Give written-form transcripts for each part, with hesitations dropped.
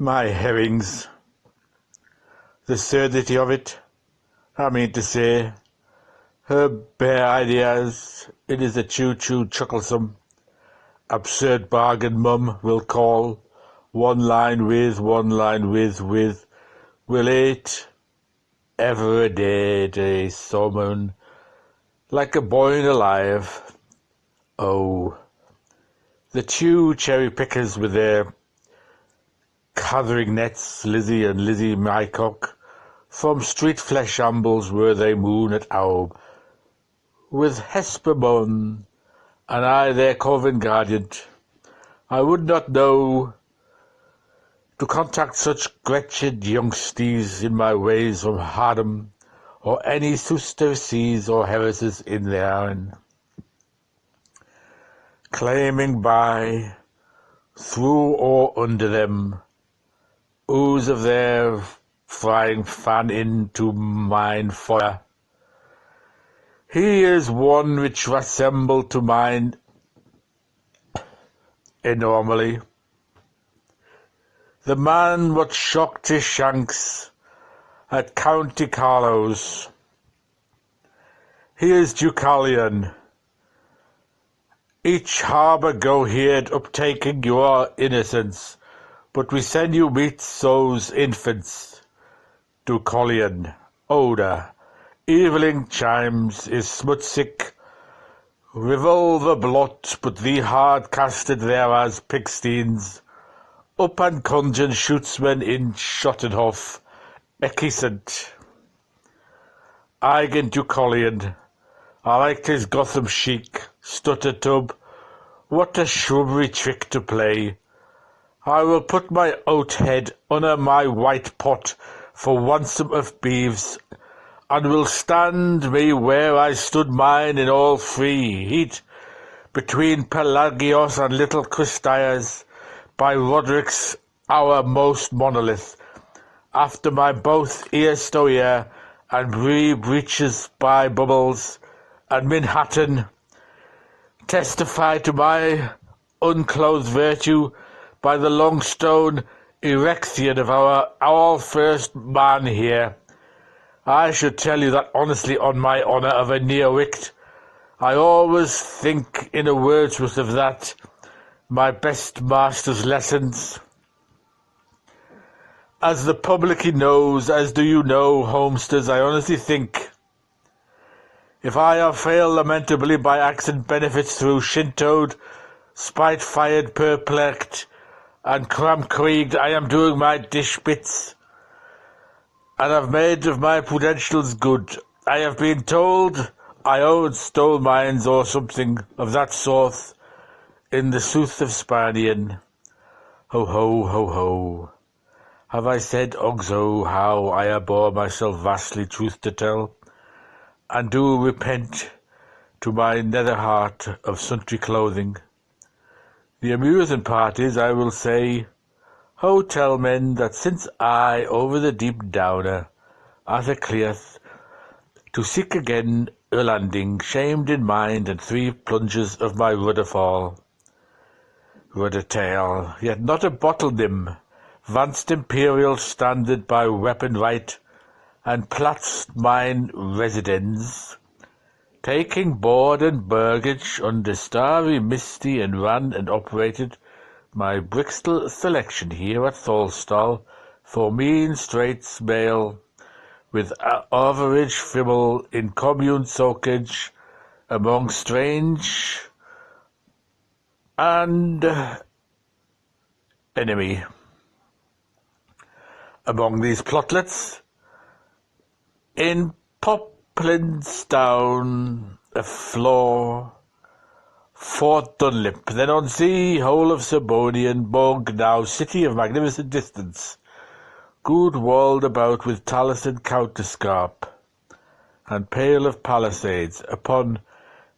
My herrings, the absurdity of it, I mean to say, her bare ideas, it is a choo-choo chucklesome, absurd bargain mum will call, one line with, will eat, ever a day, someone, like a boy alive. Oh, the two cherry pickers with their gathering nets, Lizzie and Lizzie Mycock, from street flesh ambles were they moon at Aub, with Hesper Munn, and I their coven guardian. I would not know to contact such wretched youngsties in my ways from Hardham, or any Suster seas or heresies in therein, claiming by, through or under them, ooze of their frying fan into mine fire. He is one which resembled to mine enormally. The man what shocked his shanks at County Carlows. He is Deucalion. Each harbour go here'd uptaking your innocence, but we send you meet those infants. Deucalion, odour, evening chimes, is smutsick, revolver blot, but thee hard casted there as pigsteins, up and conjun shootsmen in Schottenhof, Ekisant. Eigen Deucalion, I liked his Gotham chic, stutter tub, what a shrubbery trick to play. I will put my oat head under my white pot for wansome of beeves, and will stand me where I stood mine in all free heat, between Pelagios and little Christias, by Roderick's our most monolith, after my both ear stoyer and bree breeches by Bubbles, and Manhattan, testify to my unclothed virtue by the long stone erection of our all first man here. I should tell you that honestly on my honour of a near-wict. I always think in a Wordsworth of that, my best master's lessons. As the public he knows, as do you know, homesters, I honestly think, if I have failed lamentably by accident benefits through shintoed, spite-fired, perplexed, and cram-creaged, I am doing my dish bits, and have made of my prudentials good. I have been told I owned stole mines or something of that sort in the sooth of Spanian. Ho, ho, ho, ho. Have I said, Ogso, how I abhor myself vastly, truth to tell, and do repent to my nether heart of sundry clothing. The amusing part is, I will say, ho, tell men that since I over the deep downer at a cleath to seek again a landing, shamed in mind and 3 plunges of my rudder fall, rudder tail, yet not a bottle nim, vanced imperial standard by weapon right, and platzt mine residence, taking board and baggage under starry misty, and ran and operated my Brixton selection here at Tholstall for mean straits mail, with average fibble in commune soakage among strange and enemy. Among these plotlets, in Poplinstown, a floor, Fort Dunlip, then on sea, whole of Serbonian, Bog, now city of magnificent distance, good walled about with talus and counterscarp, and pale of palisades, upon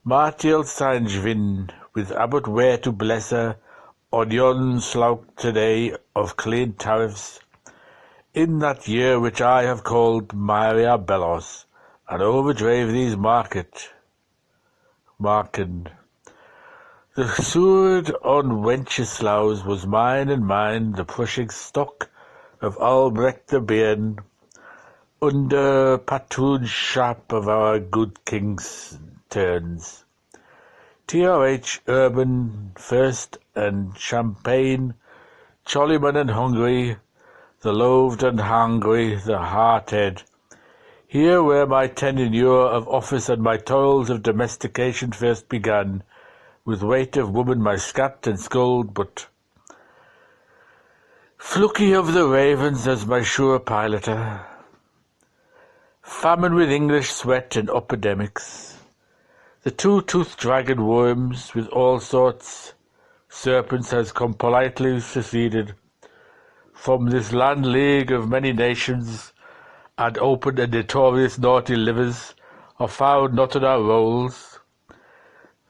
Martial Saint-Gvin, with Abbot Ware to bless her, on yon slough today of clean tariffs, in that year which I have called Maria Bellos, and overdrave these marken. The sword on Wenceslas was mine and mine, the Prussian stock of Albrecht the Bairn, under patronship of our good king's turns. T.R.H. Urban first and Champagne, Chollyman and Hungry, the loathed and hungry, the hearted. Here where my tenure of office and my toils of domestication first began, with weight of woman my scat and scold, but Fluky of the Ravens as my sure piloter. Famine with English sweat and epidemics. The two-toothed dragon worms with all sorts serpents has come politely seceded from this land league of many nations, and open and notorious naughty livers are found not on our rolls.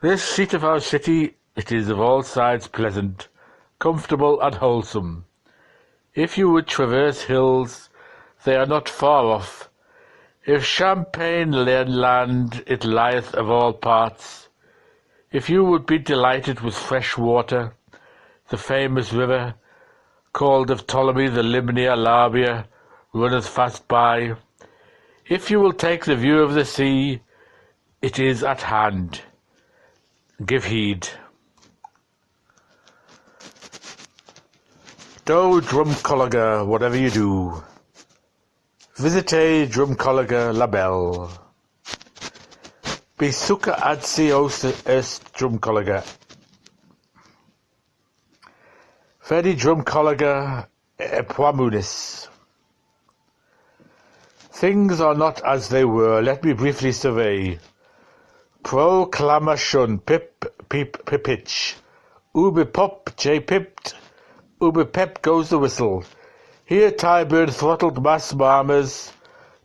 This seat of our city, it is of all sides pleasant, comfortable and wholesome. If you would traverse hills, they are not far off. If Champagne land, it lieth of all parts. If you would be delighted with fresh water, the famous river, called of Ptolemy the Limnia Labia, runneth fast by. If you will take the view of the sea, it is at hand. Give heed. Do Drumcolliger, whatever you do. Visite Drumcolliger la belle. Besucha adsios est Drumcolliger. Fedi Drumcolliger epoamunis. Things are not as they were. Let me briefly survey. Proclamation pip peep pipitch. Ube pop j pipped. Ube pep goes the whistle. Here Tyburn throttled mass marmers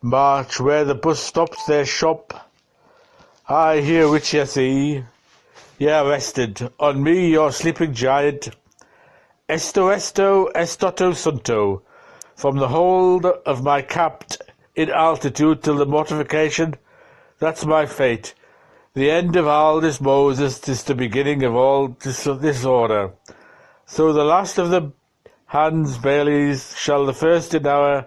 march where the bus stops their shop. I hear which ye see. Ye rested. On me your sleeping giant. Esto sunto. From the hold of my capped in altitude till the mortification. That's my fate. The end of all this Moses, 'tis the beginning of all disorder. So the last of the Hans Baileys shall the first in our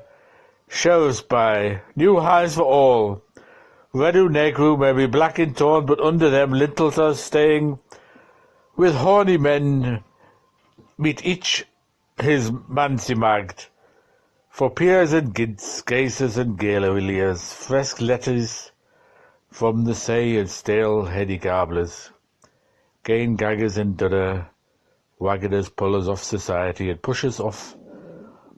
shows by. New highs for all. Redu negru may be black in torn, but under them lintels are staying. With horny men meet each his mancy magd. For peers and gids, gases and galerias, fresque letters from the say and stale heady garblers. Gain gaggers and dudder, waggoners pull us off society and push us off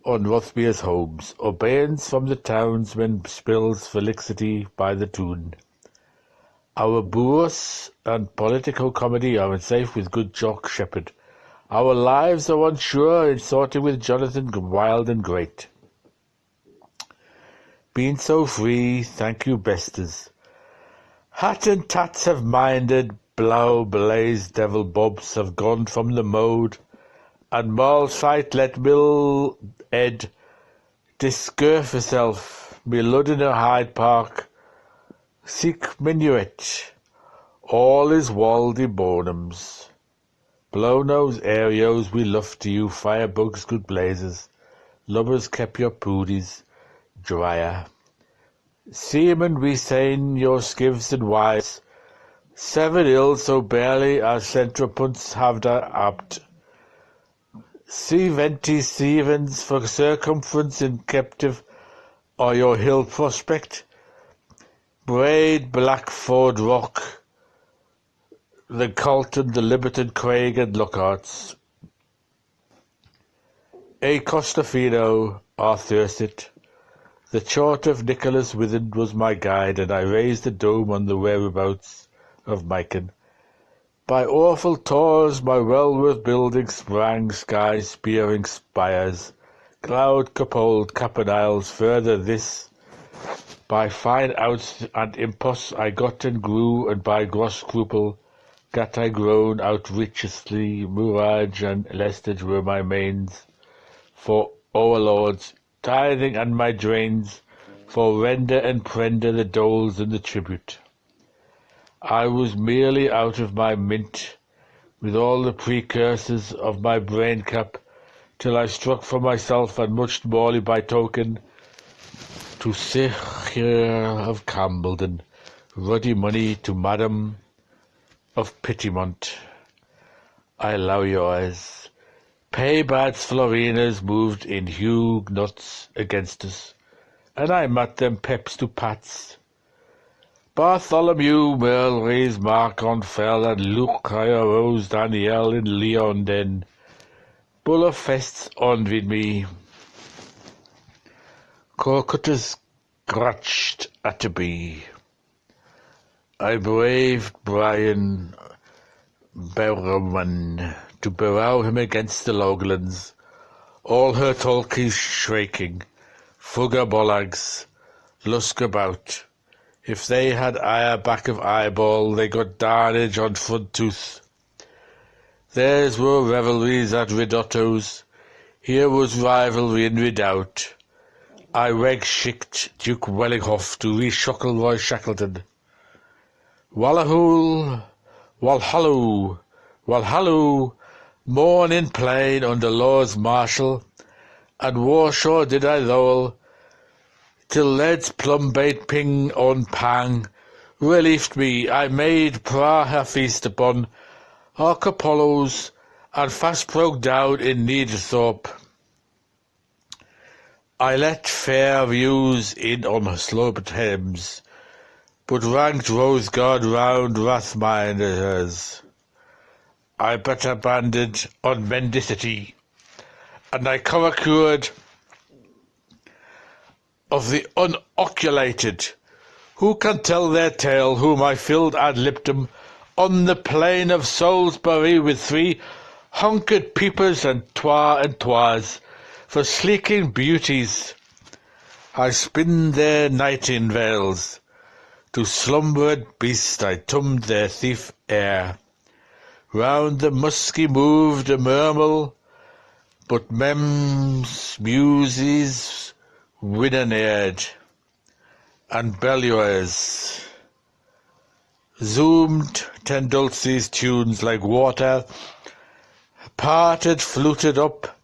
on Rothbeer's homes, obeyance from the townsmen spills felicity by the tune. Our bourse and political comedy are unsafe with good Jock Shepherd. Our lives are unsure in sorting with Jonathan Wild and Great. Been so free, thank you besters. Hat and tats have minded, blow blaze devil bobs have gone from the mode, and Mall sight let Mill Ed discurf herself, me lud in her Hyde Park, seek minuet, all is Waldy Bonhams. Blow-nose Aerios, we love to you, firebugs, good blazes, lubbers kept your poodies, drier. Seamen, we sain your skivs and wives, 7 ill so barely our centropunts have da apt. See venti Stevens for circumference in captive or your hill prospect. Braid Blackford Rock, the Colton, the Liberton, Craig and Lockhart's. A Costafino, our Thursit. The chart of Nicholas Withen was my guide, and I raised a dome on the whereabouts of Myken. By awful tors my well-worth buildings sprang, sky spearing spires, cloud cupold campaniles. Further this, by fine outs and imposts I got and grew, and by gross scruple gat I grown outrageously. Murage and Lestage were my mains for overlords, tithing and my drains for render and prender the doles and the tribute. I was merely out of my mint, with all the precursors of my brain cap till I struck for myself and much morely by token to Sir of Cambledon, ruddy money to Madam of Pittymont. I allow yours. Paybad's Florinas moved in Huguenots against us, and I met them peps to pats. Bartholomew, Merlray's Marcon fell, and Luke I arose Daniel in Leon then. Bullerfests envied me. Corcutters scratched at a bee. I braved Brian Berman to berow him against the Loglands, all her talkies shrieking, fugger bollags, lusk about. If they had ire back of eyeball, they got darnage on front tooth. Theirs were revelries at Ridotto's, here was rivalry in Redoubt. I weg-shicked Duke Wellinghoff to reshuckle Roy Shackleton. Wallahool, Walhallo, Walhallo, morn in plain under Lords Marshal, and Warshaw did I thole, till lead's plum-bait ping on pang, relieved me, I made Praha feast upon Archipollos, and fast broke down in Needthorpe. I let fair views in on sloped Thames, but ranked Rosegard round Rathminders. I better banded on mendicity, and I caracured of the unoculated, who can tell their tale, whom I filled ad libitum on the plain of Salisbury with 3 hunkered peepers and twas, for sleeking beauties. I spin their nightingales, to slumbered beast I tummed their thief air. Round the musky moved a murmur, but Mem's muses winnaneered, and Belluers zoomed ten dulces tunes like water, parted, fluted up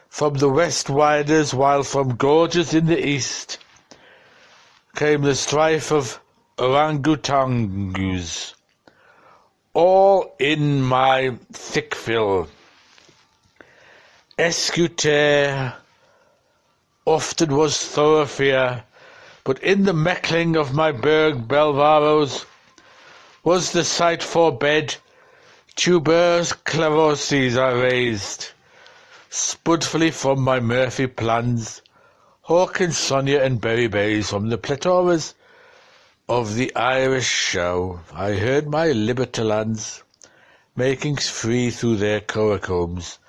from the west widers, while from gorges in the east came the strife of orangutangus, all in my thick fill. Escutaire often was thoroughfare, but in the meckling of my burg Belvaros was the sight forbed. Tubers claroses I raised, spudfully from my Murphy plans, Hawkins, Sonia, and Berry Bays from the plethores of the Irish show. I heard my libertalans making free through their coracombs,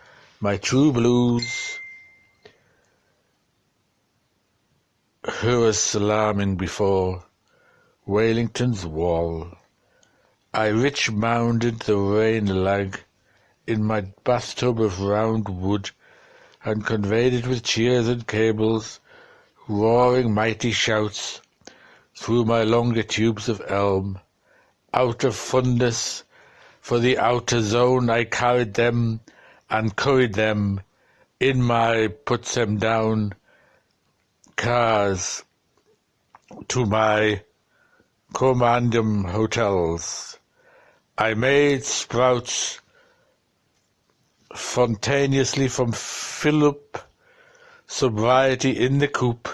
my true blues who was salaaming before Wellington's wall. I rich mounded the rain lag in my bathtub of round wood, and conveyed it with cheers and cables, roaring mighty shouts through my longer tubes of elm. Out of fundus for the outer zone I carried them, and curried them in my puts them down cars to my commandum hotels. I made sprouts spontaneously from Philip sobriety in the coop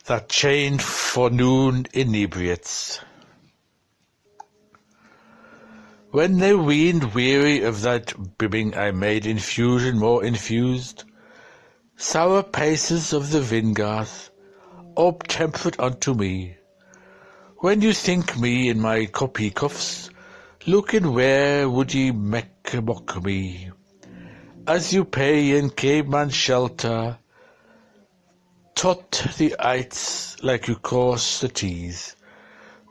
that chained for noon inebriates. When they weened weary of that bibbing, I made infusion more infused, sour paces of the Vingarth, obtemperate unto me. When you think me in my copy cuffs, looking where would ye mock me, as you pay in caveman shelter, tot the ites like you course the teas.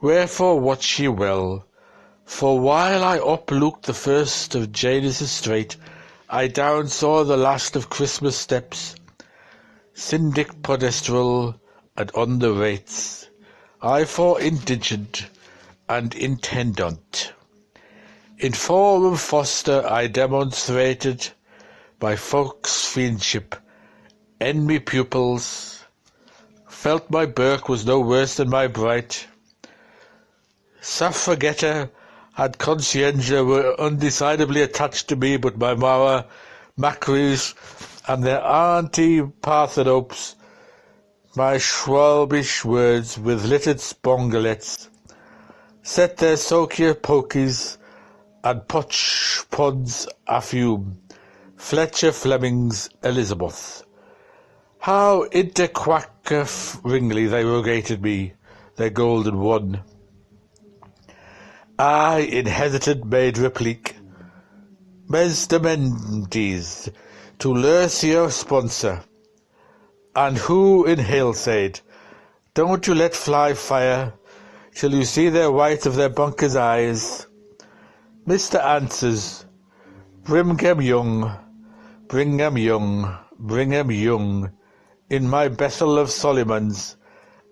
Wherefore watch ye well, for while I uplooked the first of Janus' Strait, I down saw the last of Christmas steps, syndic podestral, and on the rates, I for indigent and intendant. In forum foster I demonstrated my folks' fiendship, en me pupils, felt my Burke was no worse than my Bright. Suffragetta had conscientia were undecidedly attached to me, but my Mara, Macries, and their anti-Parthenopes, my Schwalbish words with littered spongolets, set their Socia pokies and potch pods affume, Fletcher Fleming's Elizabeth. How interquackeringly they rogated me, their golden one. I, in hesitant, made replique. Mr. Mendes, to Lurcio sponsor. And who in Hill said, don't you let fly fire, till you see their white of their bunkers' eyes. Mr. answers, Brigham Young, Brigham Young, Brigham Young, in my Bethel of Solomons,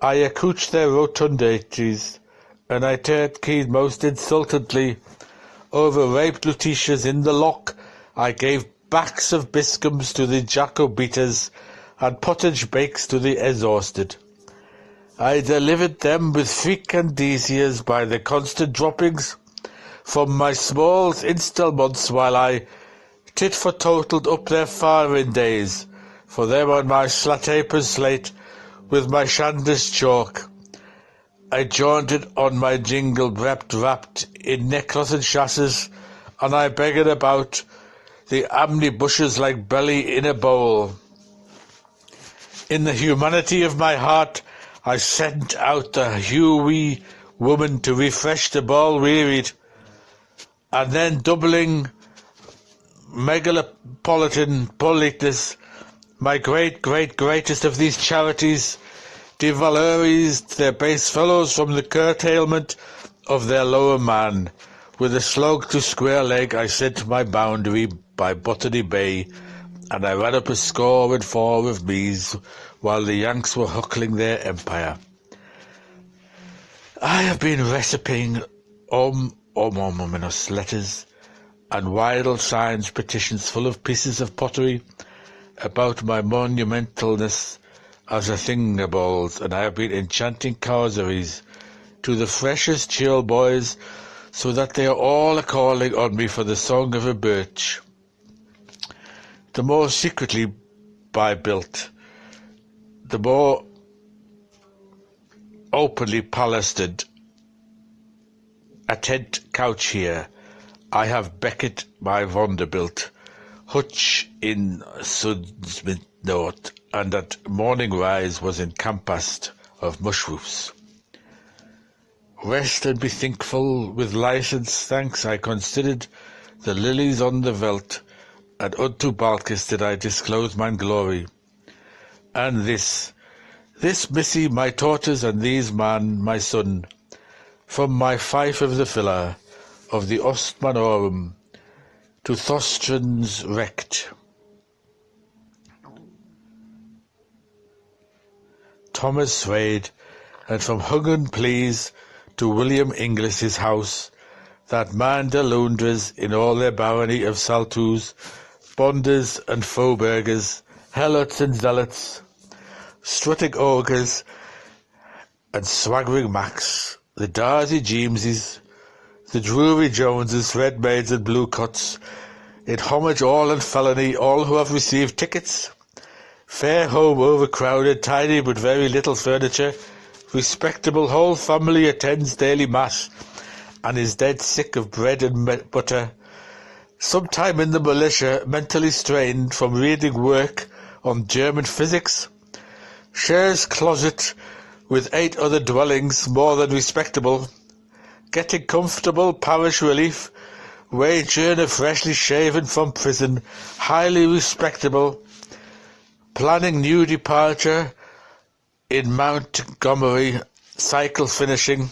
I accouch their rotundities, and I turkeyed most insultantly. Over raped Lutetias in the lock, I gave backs of biscums to the Jacobitas, and pottage bakes to the exhausted. I delivered them with fricandesias by the constant droppings from my smalls instalments, while I tit-for-totaled up their firing days, for them on my slatapers slate, with my shanders chalk. I jaunted on my jingle wrapped in neckcloth and chassis, and I beggared about the amny bushes like belly in a bowl. In the humanity of my heart, I sent out the Huey woman to refresh the ball-wearied, and then doubling megalopolitan politeness, my greatest of these charities, devalorized their base fellows from the curtailment of their lower man. With a slog to square leg, I sent my boundary by Botany Bay, and I ran up a score and four of me's, while the Yanks were huckling their empire. I have been reciping ominous letters and widle signs, petitions full of pieces of pottery about my monumentalness as a thingabols, and I have been enchanting causeries to the freshest chill boys, so that they are all a-calling on me for the song of a birch. The more secretly by built, the more openly palastered a tent couch here. I have Beckett by Vanderbilt, Hutch in Sudsmith North, and at morning rise was encompassed of mushroofs. Rest and be thankful, with license thanks I considered the lilies on the veldt, and unto Balkis did I disclose mine glory. And this missy my daughters, and these man my son, from my fife of the filler of the Ostmanorum to Thostran's wrecked. Thomas Swade, and from Huggan Please to William Inglis his house, that man de Lundres in all their barony of Saltus, Bonders and Faubourgers, Helots and Zealots, strutting ogres and swaggering Macs, the Darcy Jameses, the Drury Joneses, red maids and blue cuts, in homage all and felony, all who have received tickets, fair home overcrowded, tiny but very little furniture, respectable whole family attends daily mass, and is dead sick of bread and butter, sometime in the militia, mentally strained from reading work on German physics, shares closet with 8 other dwellings more than respectable, getting comfortable parish relief, wage earner freshly shaven from prison, highly respectable, planning new departure in Montgomery, cycle finishing.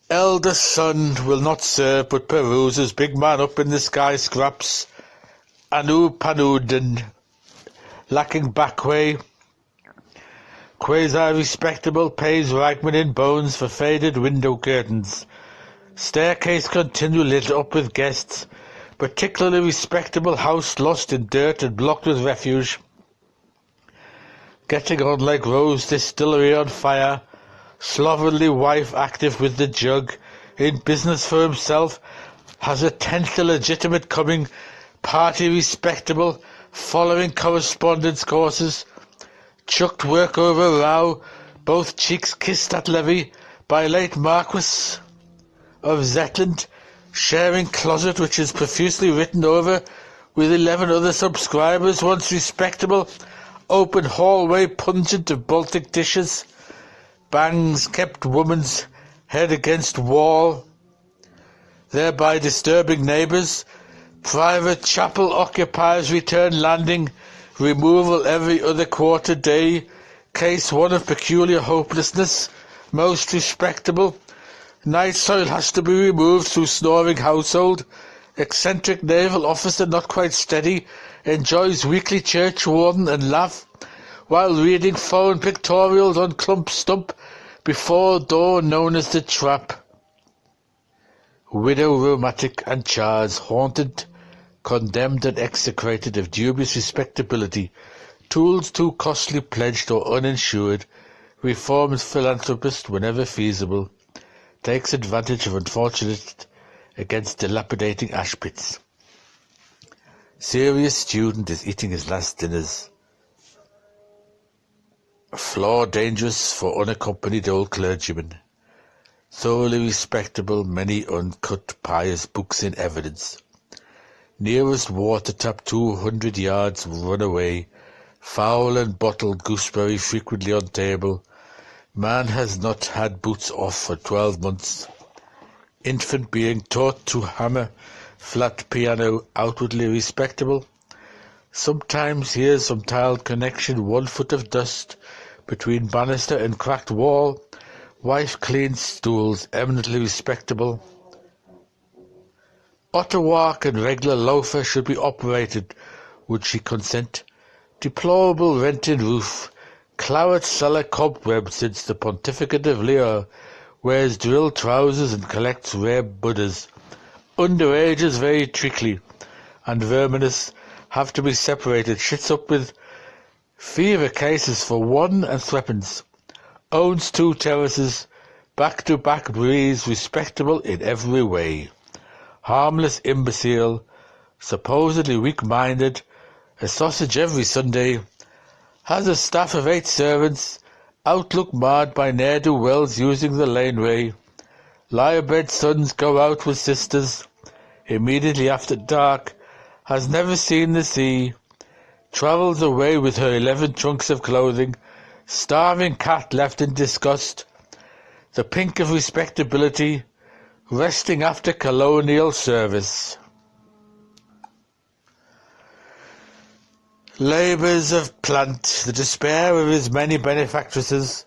Eldest son will not serve but peruses, big man up in the sky scraps, Anu Panuden, lacking backway, quasi-respectable, pays ragman in bones for faded window curtains, staircase continue lit up with guests, particularly respectable house lost in dirt and blocked with refuge, getting on like Rose Distillery on fire, slovenly wife active with the jug, in business for himself, has a tenth illegitimate coming, party respectable, following correspondence courses, chucked work over row, both cheeks kissed at levee by late Marquis of Zetland, sharing closet which is profusely written over with 11 other subscribers, once respectable, open hallway pungent of Baltic dishes, bangs kept woman's head against wall, thereby disturbing neighbours, private chapel occupiers return landing, removal every other quarter day, case one of peculiar hopelessness, most respectable, night soil has to be removed through snoring household, eccentric naval officer not quite steady, enjoys weekly church warden and laugh, while reading foreign pictorials on clump stump before door known as the trap. Widow rheumatic and chars, haunted, condemned and execrated of dubious respectability, tools too costly pledged or uninsured, reformed philanthropist whenever feasible, takes advantage of unfortunate against dilapidating ash pits. Serious student is eating his last dinners. Flaw dangerous for unaccompanied old clergyman. Thoroughly respectable, many uncut pious books in evidence. Nearest water tap 200 yards run away. Foul and bottled gooseberry frequently on table. Man has not had boots off for 12 months. Infant being taught to hammer flat piano, outwardly respectable. Sometimes hears some tiled connection, 1 foot of dust between banister and cracked wall. Wife cleans stools, eminently respectable. Ottawa and regular loafer should be operated, would she consent. Deplorable rented roof. Claret cellar cobweb since the pontificate of Leo. Wears drill trousers and collects rare Buddhas. Underages very trickly and verminous, have to be separated. Shits up with fever cases for 1 and threepence. Owns 2 terraces, back-to-back breeze, respectable in every way. Harmless imbecile, supposedly weak-minded, a sausage every Sunday, has a staff of 8 servants, outlook marred by ne'er-do-wells using the laneway. Lyrebred sons go out with sisters, immediately after dark, has never seen the sea, travels away with her 11 trunks of clothing, starving cat left in disgust, the pink of respectability, resting after colonial service. Labours of plant, the despair of his many benefactresses,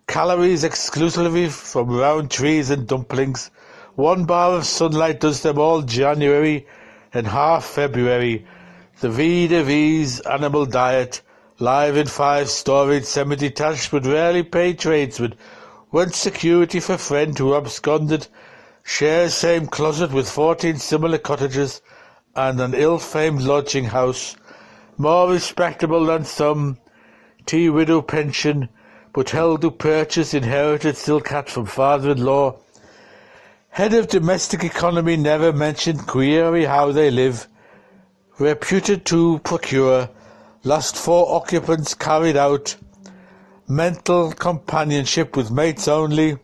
calories exclusively from round trees and dumplings, 1 bar of sunlight does them all January and half February, the vie de vis animal diet, live in 5-storied semi-detached but rarely paid tradesman, wants security for friend who absconded, shares same closet with 14 similar cottages and an ill-famed lodging house, more respectable than some, widow pension, but held to purchase inherited silk hat from father-in-law, head of domestic economy never mentioned, query how they live, reputed to procure, last 4 occupants carried out, mental companionship with mates only,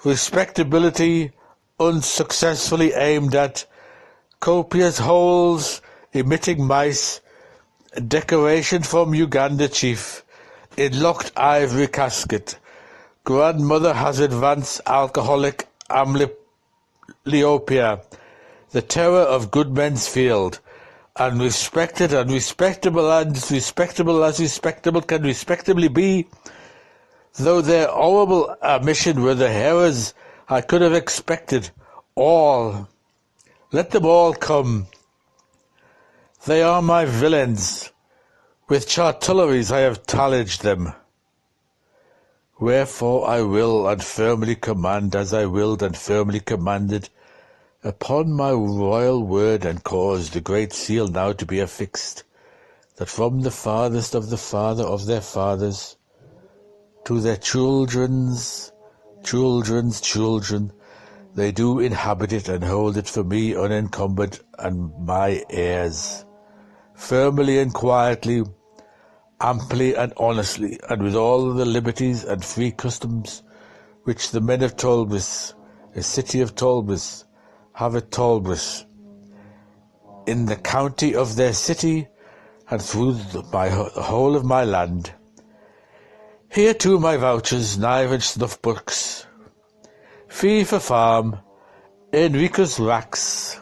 respectability unsuccessfully aimed at, copious holes emitting mice, decoration from Uganda chief, in locked ivory casket, grandmother has advanced alcoholic amblyopia, the terror of good men's field, and respected and respectable and respectable as respectable can respectably be, though their horrible omission were the errors I could have expected. All, let them all come. They are my villains. With chartulleries I have tallaged them. Wherefore I will and firmly command, as I willed and firmly commanded, Upon my royal word and cause the great seal now to be affixed, that from the farthest of the father of their fathers to their children's children they do inhabit it and hold it for me unencumbered and my heirs, firmly and quietly, amply and honestly, and with all the liberties and free customs which the men of Tolbris, a city of Tolbris, have at Tolbris, in the county of their city, and through the whole of my land. Here too my vouchers, knife and snuff books, fee for farm, Enricus Rax,